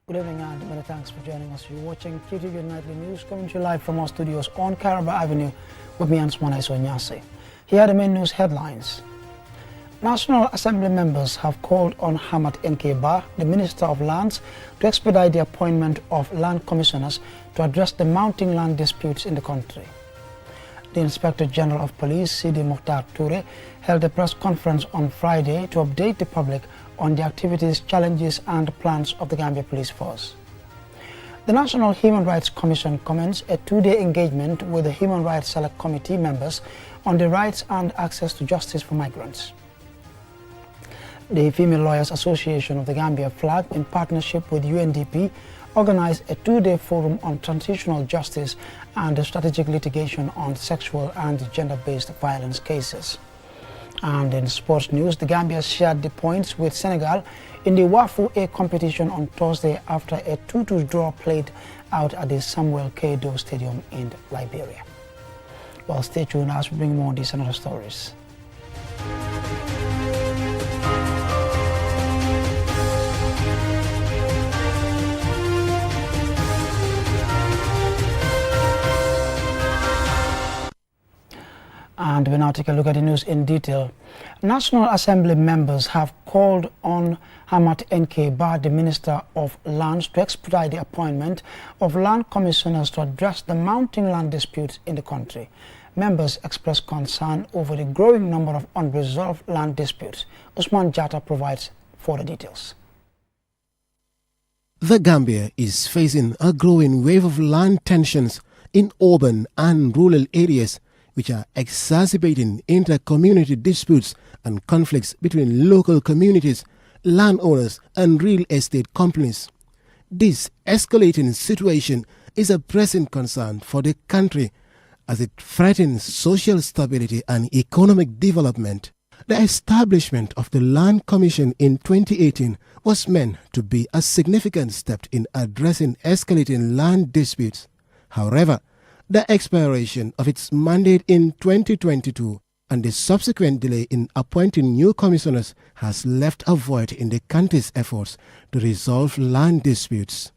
Good evening and many thanks for joining us. You're watching QTV Nightly News coming to you live from our studios on Caraba Avenue with me, Ansmana Isonyase. Here are the main news headlines. National Assembly members have called on Hamad Nkeba, the Minister of Lands, to expedite the appointment of land commissioners to address the mounting land disputes in the country. The Inspector General of Police, Sidi Mukhtar Toure, held a press conference on Friday to update the public on the activities, challenges and plans of the Gambia Police Force. The National Human Rights Commission commenced a two-day engagement with the Human Rights Select Committee members on the rights and access to justice for migrants. The Female Lawyers Association of the Gambia FLAG, in partnership with UNDP, organized a two-day forum on transitional justice and strategic litigation on sexual and gender-based violence cases. And in sports news, the Gambia shared the points with Senegal in the WAFU A competition on Thursday after a 2-2 draw played out at the Samuel K. Doe Stadium in Liberia. Well, stay tuned as we bring more of these and other stories. And we now take a look at the news in detail. National Assembly members have called on Hamad Nkeba, the Minister of Lands, to expedite the appointment of land commissioners to address the mounting land disputes in the country. Members expressed concern over the growing number of unresolved land disputes. Usman Jatta provides further details. The Gambia is facing a growing wave of land tensions in urban and rural areas, which are exacerbating inter-community disputes and conflicts between local communities, landowners and real estate companies. This escalating situation is a pressing concern for the country as it threatens social stability and economic development. The establishment of the Land Commission in 2018 was meant to be a significant step in addressing escalating land disputes. However, the expiration of its mandate in 2022 and the subsequent delay in appointing new commissioners has left a void in the country's efforts to resolve land disputes.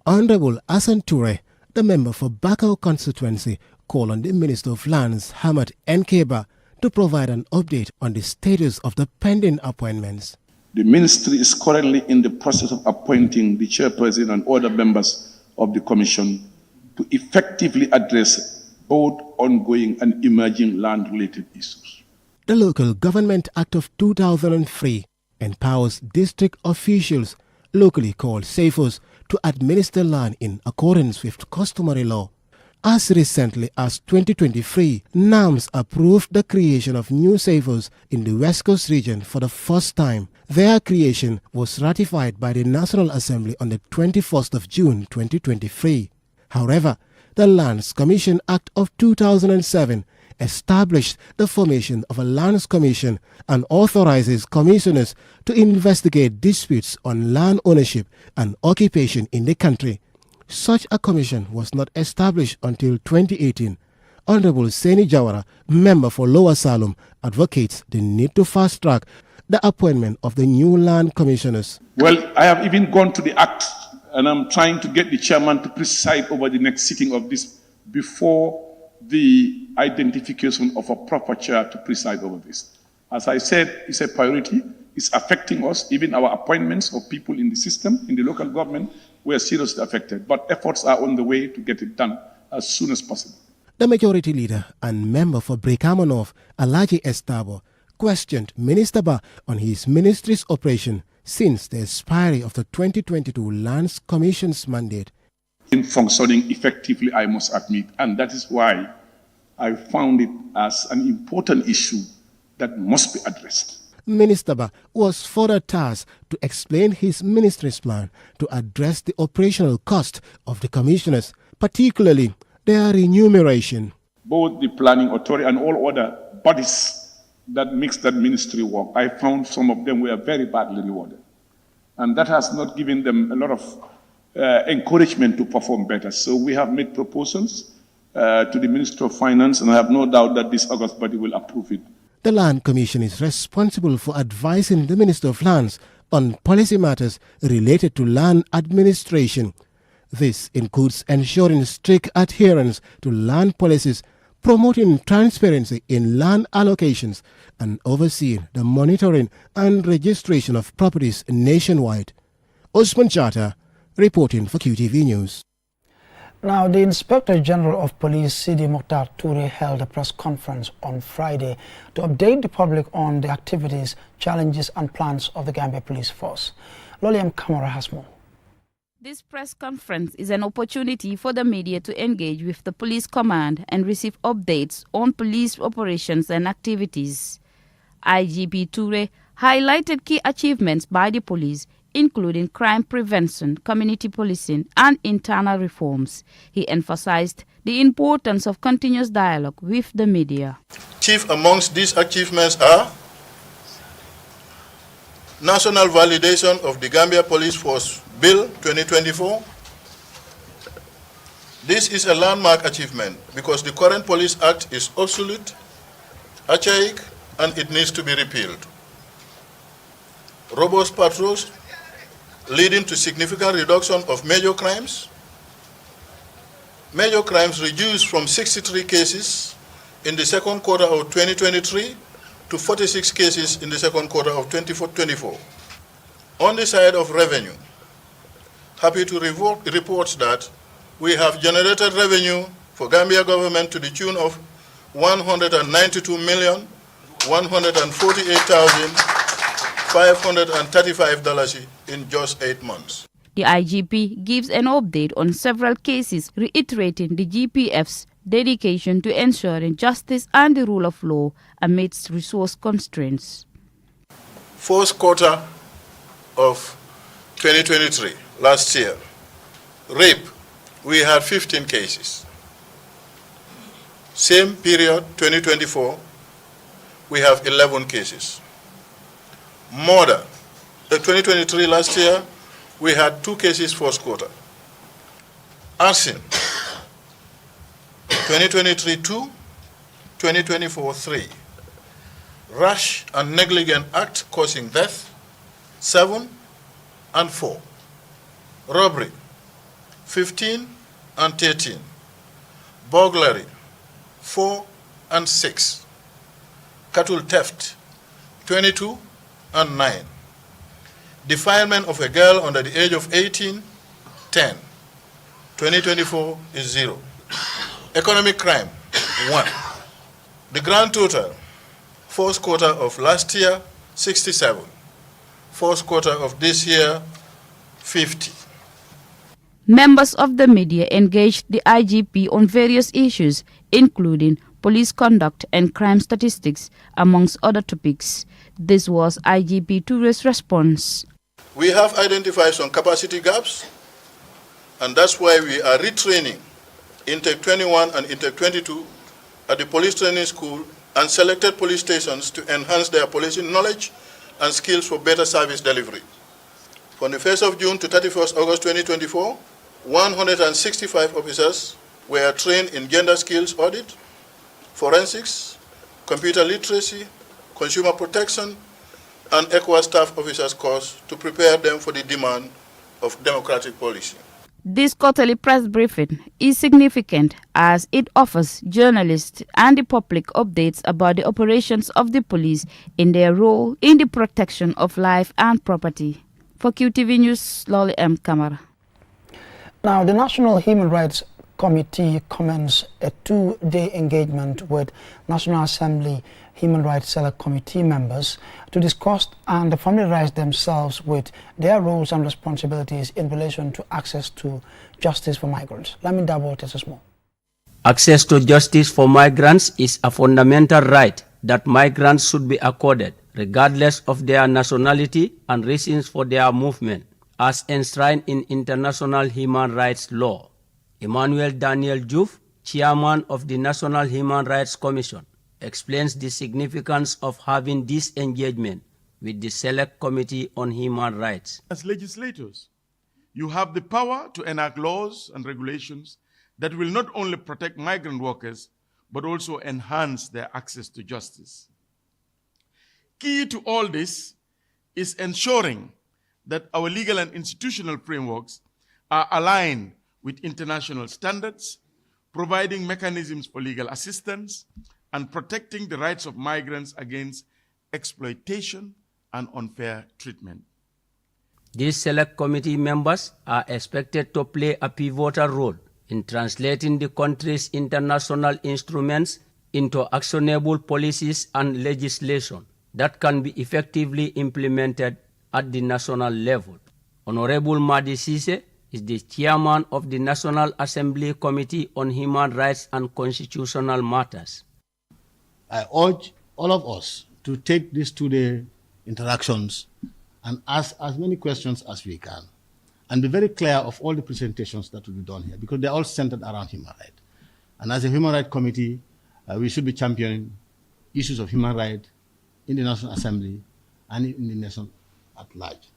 Honorable Hassan Toure, the member for Bakau constituency, called on the Minister of Lands, Hamad Nkeba, to provide an update on the status of the pending appointments. The ministry is currently in the process of appointing the chairperson and other members of the commission to effectively address both ongoing and emerging land-related issues. The Local Government Act of 2003 empowers district officials, locally called SAFOs, to administer land in accordance with customary law. As recently as 2023, NAMS approved the creation of new SAFOs in the West Coast region for the first time. Their creation was ratified by the National Assembly on the 21st of June 2023. However, the Lands Commission Act of 2007 established the formation of a Lands Commission and authorizes commissioners to investigate disputes on land ownership and occupation in the country. Such a commission was not established until 2018. Honorable Seni Jawara, member for Lower Salem, advocates the need to fast-track the appointment of the new land commissioners. Well, I have even gone to the Act, and I'm trying to get the chairman to preside over the next sitting of this before the identification of a proper chair to preside over this. As I said, it's a priority. It's affecting us. Even our appointments of people in the system, in the local government, were seriously affected. But efforts are on the way to get it done as soon as possible. The majority leader and member for Brikama North, Alaji Estabo, questioned Minister Ba on his ministry's operation since the expiry of the 2022 Lands Commission's mandate. In functioning effectively, I must admit, and that is why I found it as an important issue that must be addressed. Minister Ba was further tasked to explain his ministry's plan to address the operational cost of the commissioners, particularly their remuneration. Both the planning authority and all other bodies that makes that ministry work, I found some of them were very badly rewarded. And that has not given them a lot of encouragement to perform better. So we have made proposals to the Minister of Finance, and I have no doubt that this August body will approve it. The Land Commission is responsible for advising the Minister of Lands on policy matters related to land administration. This includes ensuring strict adherence to land policies, promoting transparency in land allocations, and overseeing the monitoring and registration of properties nationwide. Osman Chata, reporting for QTV News. Now, the Inspector General of Police, Sidi Mokhtar Toure, held a press conference on Friday to update the public on the activities, challenges and plans of the Gambia Police Force. Loliam Kamara has more. This press conference is an opportunity for the media to engage with the police command and receive updates on police operations and activities. IGP Toure highlighted key achievements by the police, including crime prevention, community policing, and internal reforms. He emphasized the importance of continuous dialogue with the media. Chief amongst these achievements are national validation of the Gambia Police Force Bill 2024. This is a landmark achievement because the current Police Act is obsolete, archaic, and it needs to be repealed. Robust patrols leading to significant reduction of major crimes. Major crimes reduced from 63 cases in the second quarter of 2023 to 46 cases in the second quarter of 2024. On the side of revenue, happy to report that we have generated revenue for Gambia government to the tune of $192,148,535 in just 8 months. The IGP gives an update on several cases, reiterating the GPF's dedication to ensuring justice and the rule of law amidst resource constraints. Fourth quarter of 2023, last year, rape, we had 15 cases. Same period, 2024, we have 11 cases. Murder, 2023 last year, we had 2 cases fourth quarter. Arson, 2023 2, 2024 3. Rash and negligent act causing death, 7 and 4. Robbery, 15 and 13. Burglary, 4 and 6. Cattle theft, 22 and 9. Defilement of a girl under the age of 18, 10. 2024 is 0. Economic crime, 1. The grand total, fourth quarter of last year, 67. Fourth quarter of this year, 50. Members of the media engaged the IGP on various issues, including police conduct and crime statistics, amongst other topics. This was IGP Toure's response. We have identified some capacity gaps, and that's why we are retraining Intake 21 and Intake 22 at the police training school and selected police stations to enhance their policing knowledge and skills for better service delivery. From the 1st of June to 31st August 2024, 165 officers were trained in gender skills audit, forensics, computer literacy, consumer protection, and ECOWAS staff officers course to prepare them for the demand of democratic policy. This quarterly press briefing is significant as it offers journalists and the public updates about the operations of the police in their role in the protection of life and property. For QTV News, Loli M. Kamara. Now, the National Human Rights Committee commenced a 2-day engagement with National Assembly Human Rights Select Committee members to discuss and familiarize themselves with their roles and responsibilities in relation to access to justice for migrants. Let me double this more. Access to justice for migrants is a fundamental right that migrants should be accorded, regardless of their nationality and reasons for their movement, as enshrined in international human rights law. Emmanuel Daniel Diouf, chairman of the National Human Rights Commission, explains the significance of having this engagement with the Select Committee on Human Rights. As legislators, you have the power to enact laws and regulations that will not only protect migrant workers, but also enhance their access to justice. Key to all this is ensuring that our legal and institutional frameworks are aligned with international standards, providing mechanisms for legal assistance, and protecting the rights of migrants against exploitation and unfair treatment. These select committee members are expected to play a pivotal role in translating the country's international instruments into actionable policies and legislation that can be effectively implemented at the national level. Honorable Madi Sise is the chairman of the National Assembly Committee on Human Rights and Constitutional Matters. I urge all of us to take these two-day interactions and ask as many questions as we can, and be very clear of all the presentations that will be done here, because they're all centered around human rights. And as a human rights committee, we should be championing issues of human rights in the National Assembly and in the nation at large.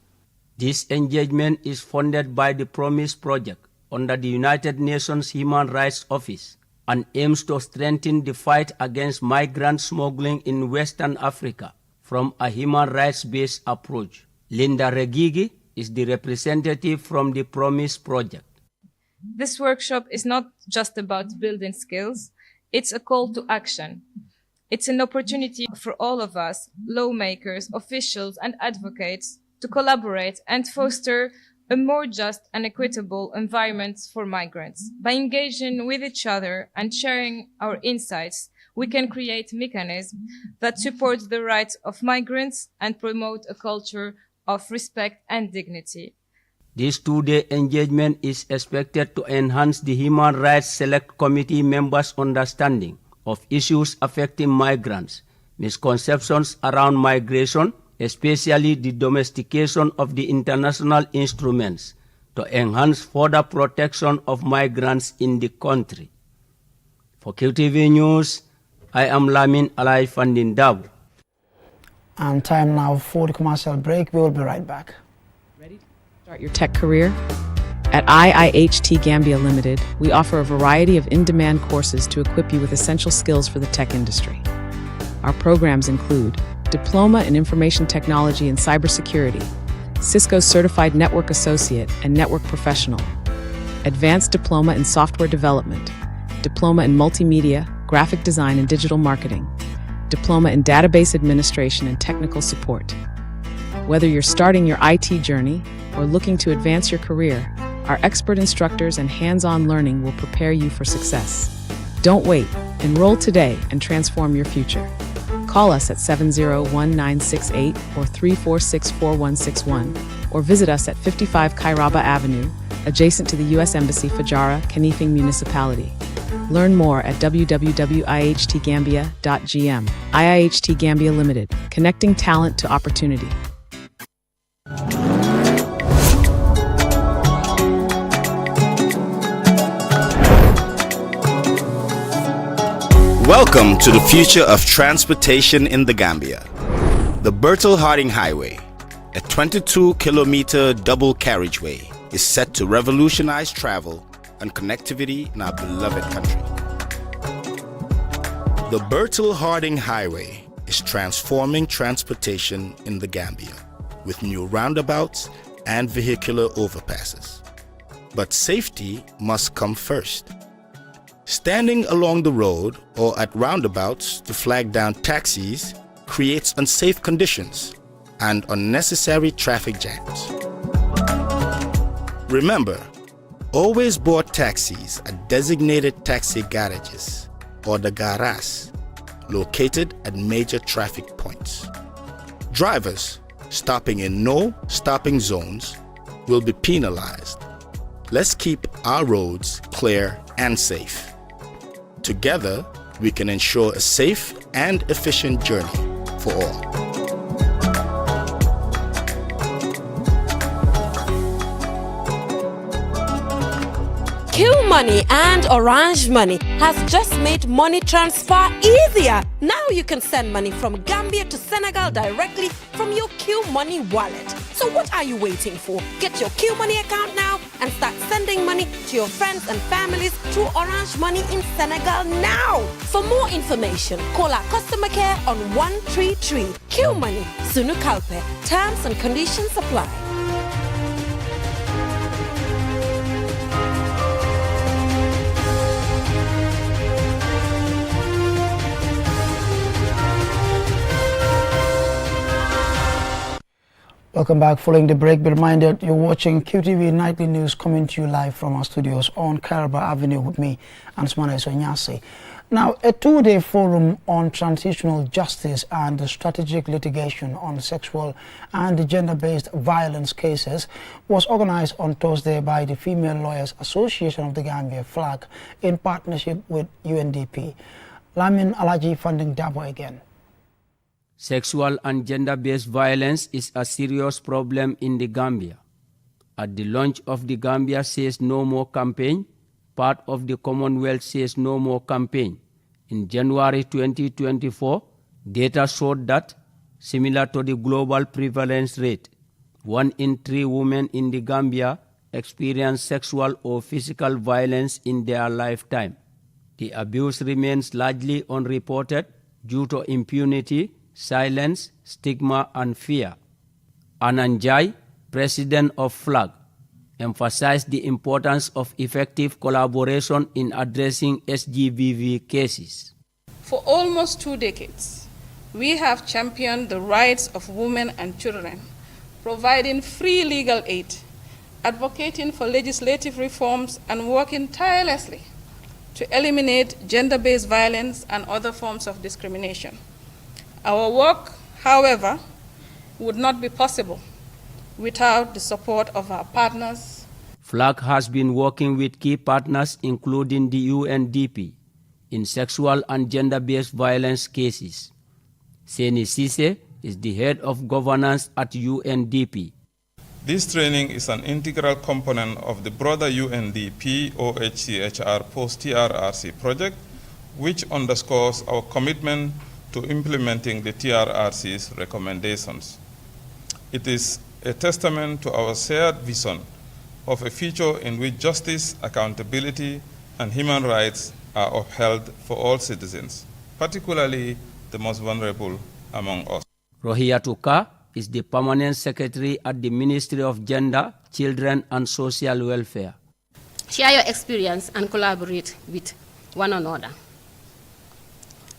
This engagement is funded by the Promise Project under the United Nations Human Rights Office and aims to strengthen the fight against migrant smuggling in Western Africa from a human rights-based approach. Linda Regigi is the representative from the Promise Project. This workshop is not just about building skills, it's a call to action. It's an opportunity for all of us, lawmakers, officials, and advocates, to collaborate and foster a more just and equitable environment for migrants. By engaging with each other and sharing our insights, we can create mechanisms that support the rights of migrants and promote a culture of respect and dignity. This two-day engagement is expected to enhance the Human Rights Select Committee members' understanding of issues affecting migrants, misconceptions around migration, especially the domestication of the international instruments, to enhance further protection of migrants in the country. For QTV News, I am Lamin Alai Fandindabu. And time now for the commercial break. We will be right back. Ready to start your tech career? At IIHT Gambia Limited, we offer a variety of in-demand courses to equip you with essential skills for the tech industry. Our programs include Diploma in Information Technology and Cybersecurity, Cisco Certified Network Associate and Network Professional, Advanced Diploma in Software Development, Diploma in Multimedia, Graphic Design and Digital Marketing, Diploma in Database Administration and Technical Support. Whether you're starting your IT journey or looking to advance your career, our expert instructors and hands-on learning will prepare you for success. Don't wait. Enroll today and transform your future. Call us at 701968 or 3464161 or visit us at 55 Kairaba Avenue, adjacent to the U.S. Embassy, Fajara, Kanifing Municipality. Learn more at www.ihtgambia.gm. IIHT Gambia Limited, connecting talent to opportunity. Welcome to the future of transportation in the Gambia. The Bertel Harding Highway, a 22-kilometer double carriageway, is set to revolutionize travel and connectivity in our beloved country. The Bertel Harding Highway is transforming transportation in the Gambia with new roundabouts and vehicular overpasses. But safety must come first. Standing along the road or at roundabouts to flag down taxis creates unsafe conditions and unnecessary traffic jams. Remember, always board taxis at designated taxi garages or the garas located at major traffic points. Drivers stopping in no stopping zones will be penalized. Let's keep our roads clear and safe. Together, we can ensure a safe and efficient journey for all. Q Money and Orange Money has just made money transfer easier. Now you can send money from Gambia to Senegal directly from your Q Money wallet. So what are you waiting for? Get your Q Money account now and start sending money to your friends and families through Orange Money in Senegal now. For more information, call our customer care on 133. Q Money, Sunu Kalpe. Terms and conditions apply. Welcome back. Following the break, be reminded you're watching QTV Nightly News coming to you live from our studios on Caraba Avenue with me, Ansmana Isonyasi. Now, a two-day forum on transitional justice and strategic litigation on sexual and gender-based violence cases was organized on Thursday by the Female Lawyers Association of the Gambia, FLAG, in partnership with UNDP. Lamin Alaji funding Dabo again. Sexual and gender-based violence is a serious problem in the Gambia. At the launch of the Gambia Says No More campaign, part of the Commonwealth Says No More campaign, in January 2024, data showed that, similar to the global prevalence rate, 1 in 3 women in the Gambia experience sexual or physical violence in their lifetime. The abuse remains largely unreported due to impunity, silence, stigma, and fear. Ananjai, president of FLAG, emphasized the importance of effective collaboration in addressing SGBV cases. For almost 2 decades, we have championed the rights of women and children, providing free legal aid, advocating for legislative reforms, and working tirelessly to eliminate gender-based violence and other forms of discrimination. Our work, however, would not be possible without the support of our partners. FLAG has been working with key partners including the UNDP in sexual and gender-based violence cases. Seni Sise is the head of governance at UNDP. This training is an integral component of the broader UNDP OHCHR post-TRRC project, which underscores our commitment to implementing the TRRC's recommendations. It is a testament to our shared vision of a future in which justice, accountability, and human rights are upheld for all citizens, particularly the most vulnerable among us. Rohia Tuka is the permanent secretary at the Ministry of Gender, Children, and Social Welfare. Share your experience and collaborate with one another.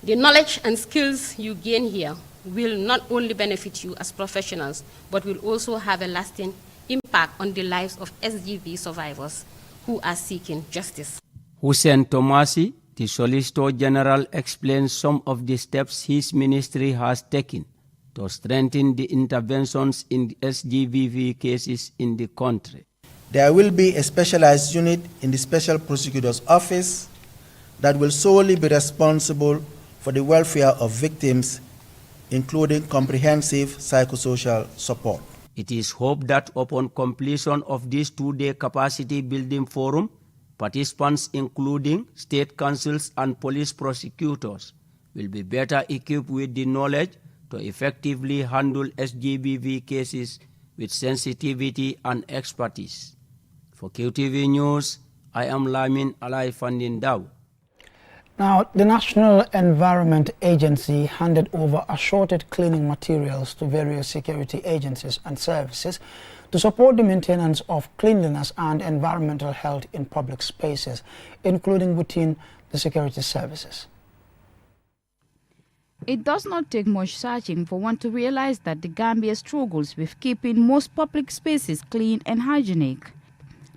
The knowledge and skills you gain here will not only benefit you as professionals, but will also have a lasting impact on the lives of SGB survivors who are seeking justice. Hussein Tomasi, the Solicitor General, explains some of the steps his ministry has taken to strengthen the interventions in the SGBV cases in the country. There will be a specialized unit in the Special Prosecutor's Office that will solely be responsible for the welfare of victims, including comprehensive psychosocial support. It is hoped that upon completion of this 2-day capacity building forum, participants including state councils and police prosecutors will be better equipped with the knowledge to effectively handle SGBV cases with sensitivity and expertise. For QTV News, I am Lamin Alai Fandindau. Now, the National Environment Agency handed over assorted cleaning materials to various security agencies and services to support the maintenance of cleanliness and environmental health in public spaces, including within the security services. It does not take much searching for one to realize that the Gambia struggles with keeping most public spaces clean and hygienic.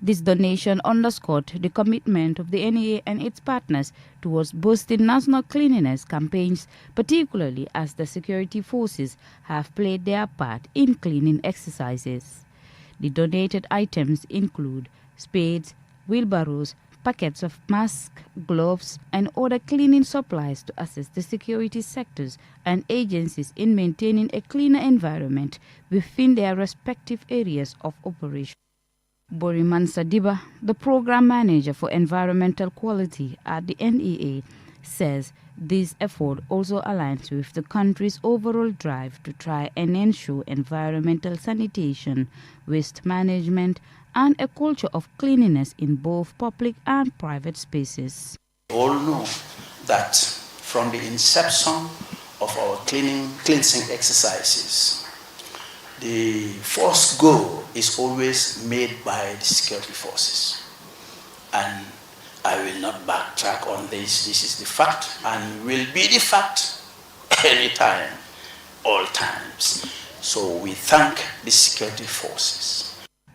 This donation underscored the commitment of the NEA and its partners towards boosting national cleanliness campaigns, particularly as the security forces have played their part in cleaning exercises. The donated items include spades, wheelbarrows, packets of masks, gloves, and other cleaning supplies to assist the security sectors and agencies in maintaining a cleaner environment within their respective areas of operation. Boriman Sadiba, the program manager for environmental quality at the NEA, says this effort also aligns with the country's overall drive to try and ensure environmental sanitation, waste management, and a culture of cleanliness in both public and private spaces. We all know that from the inception of our cleansing exercises, the first goal is always made by the security forces. And I will not backtrack on this. This is the fact and will be the fact anytime, all times. So we thank the security forces.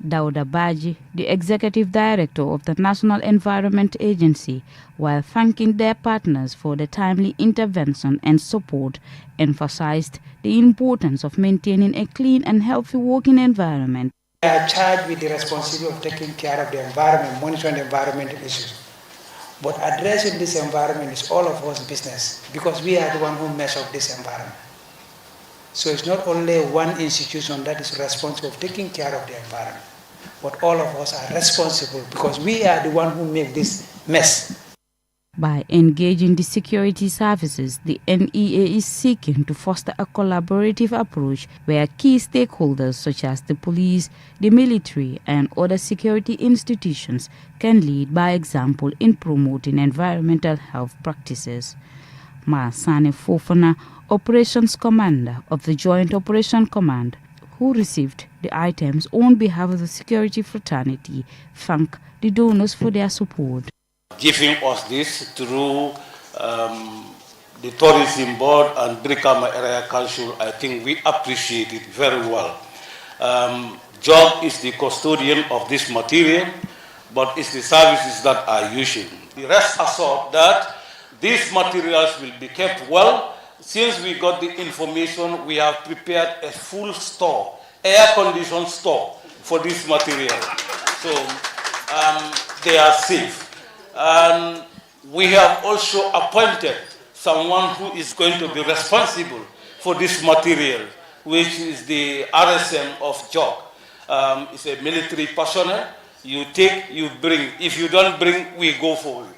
Dauda Baji, the Executive Director of the National Environment Agency, while thanking their partners for the timely intervention and support, emphasized the importance of maintaining a clean and healthy working environment. We are charged with the responsibility of taking care of the environment, monitoring environmental issues. But addressing this environment is all of us business because we are the one who mess up this environment. So it's not only one institution that is responsible for taking care of the environment, but all of us are responsible because we are the one who make this mess. By engaging the security services, the NEA is seeking to foster a collaborative approach where key stakeholders such as the police, the military, and other security institutions can lead by example in promoting environmental health practices. Masane Fofana, Operations Commander of the Joint Operation Command, who received the items on behalf of the security fraternity, thanked the donors for their support. Giving us this through the Tourism Board and Brikama Area Council, I think we appreciate it very well. Job is the custodian of this material, but it's the services that are using. The rest assured that these materials will be kept well. Since we got the information, we have prepared a full store, air-conditioned store for this material. So they are safe. And we have also appointed someone who is going to be responsible for this material, which is the RSM of JOG. It's a military personnel. You take, you bring. If you don't bring, we go for it.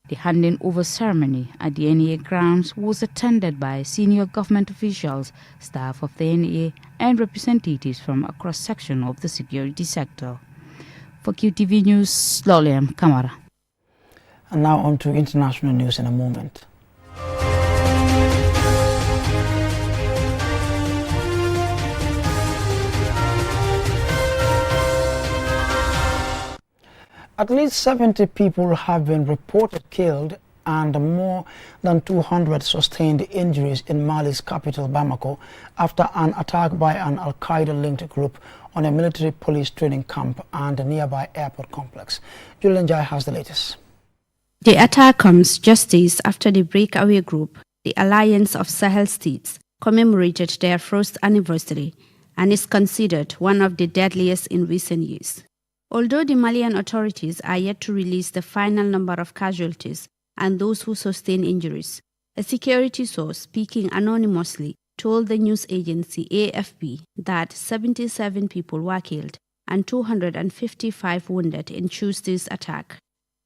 The handing over ceremony at the NEA grounds was attended by senior government officials, staff of the NEA, and representatives from a cross-section of the security sector. For QTV News, Loliam Kamara. And now on to international news in a moment. At least 70 people have been reported killed and more than 200 sustained injuries in Mali's capital Bamako after an attack by an Al-Qaeda-linked group on a military police training camp and a nearby airport complex. Julian Jai has the latest. The attack comes just days after the breakaway group, the Alliance of Sahel States, commemorated their first anniversary and is considered one of the deadliest in recent years. Although the Malian authorities are yet to release the final number of casualties and those who sustained injuries, a security source speaking anonymously told the news agency AFP that 77 people were killed and 255 wounded in Tuesday's attack.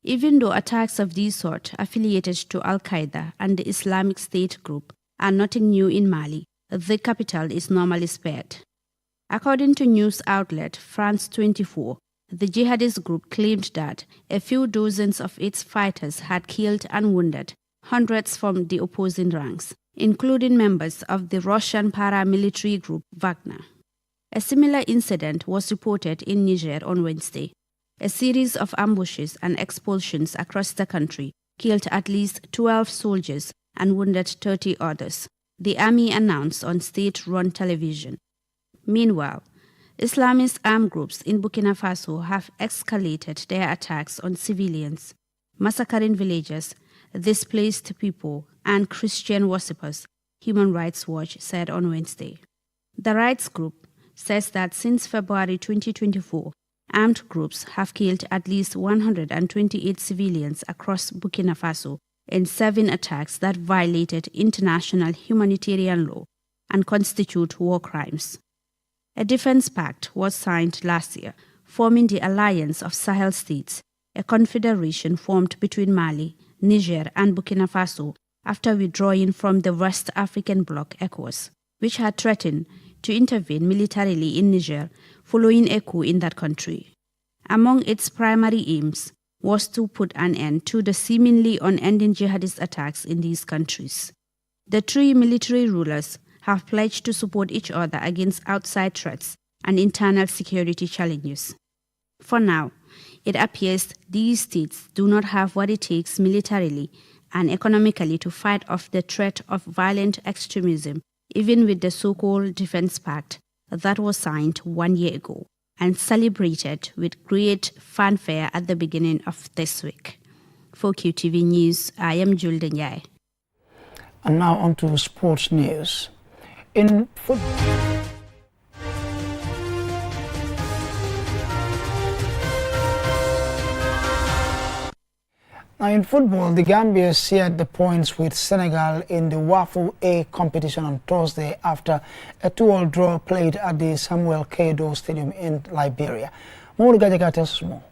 Even though attacks of this sort affiliated to Al-Qaeda and the Islamic State group are nothing new in Mali, the capital is normally spared. According to news outlet France 24, the jihadist group claimed that a few dozens of its fighters had killed and wounded hundreds from the opposing ranks, including members of the Russian paramilitary group Wagner. A similar incident was reported in Niger on Wednesday. A series of ambushes and expulsions across the country killed at least 12 soldiers and wounded 30 others, the army announced on state-run television. Meanwhile, Islamist armed groups in Burkina Faso have escalated their attacks on civilians, massacring villagers, displaced people, and Christian worshippers, Human Rights Watch said on Wednesday. The rights group says that since February 2024, armed groups have killed at least 128 civilians across Burkina Faso in 7 attacks that violated international humanitarian law and constitute war crimes. A defense pact was signed last year, forming the Alliance of Sahel States, a confederation formed between Mali, Niger, and Burkina Faso after withdrawing from the West African bloc ECOWAS, which had threatened to intervene militarily in Niger following a coup in that country. Among its primary aims was to put an end to the seemingly unending jihadist attacks in these countries. The 3 military rulers have pledged to support each other against outside threats and internal security challenges. For now, it appears these states do not have what it takes militarily and economically to fight off the threat of violent extremism, even with the so-called Defense Pact, that was signed 1 year ago and celebrated with great fanfare at the beginning of this week. For QTV News, I am Julden Yai. And now on to sports news. In football. Now in football, the Gambia shared the points with Senegal in the WAFU A competition on Thursday after a 2-all draw played at the Samuel Kado Stadium in Liberia. Mamadou Gajaga tells us more.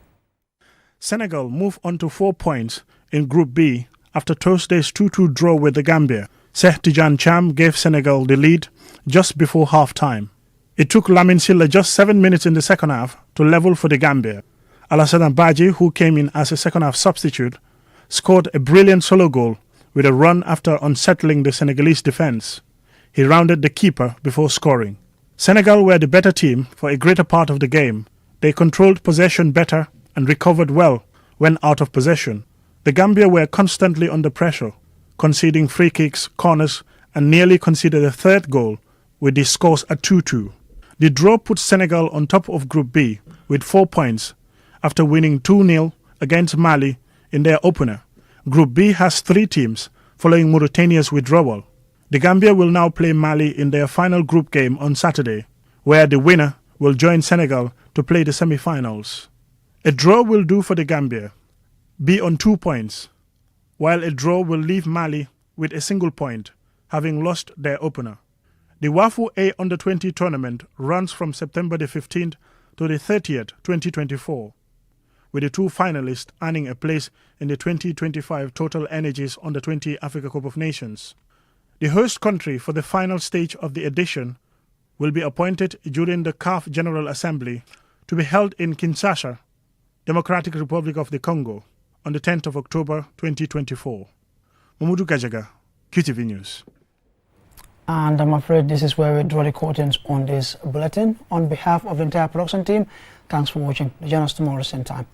Senegal moved on to 4 points in Group B after Thursday's 2-2 draw with the Gambia. Seh Tijan Cham gave Senegal the lead just before half-time. It took Lamin Silla just 7 minutes in the second half to level for the Gambia. Alassane Badji, who came in as a second-half substitute, scored a brilliant solo goal with a run after unsettling the Senegalese defence. He rounded the keeper before scoring. Senegal were the better team for a greater part of the game. They controlled possession better and recovered well when out of possession. The Gambia were constantly under pressure, conceding free kicks, corners, and nearly conceded a third goal with the scores at 2-2. The draw put Senegal on top of Group B with 4 points after winning 2-0 against Mali in their opener. Group B has 3 teams following Mauritania's withdrawal. The Gambia will now play Mali in their final group game on Saturday, where the winner will join Senegal to play the semi-finals. A draw will do for the Gambia, be on 2 points, while a draw will leave Mali with a single point, having lost their opener. The WAFU A Under-20 tournament runs from September the 15th to the 30th, 2024. With the 2 finalists earning a place in the 2025 Total Energies Under-20 Africa Cup of Nations. The host country for the final stage of the edition will be appointed during the CAF General Assembly to be held in Kinshasa, Democratic Republic of the Congo, on the 10th of October 2024. Mamadou Gajaga, QTV News. And I'm afraid this is where we draw the curtains on this bulletin. On behalf of the entire production team, thanks for watching. Join us tomorrow same time.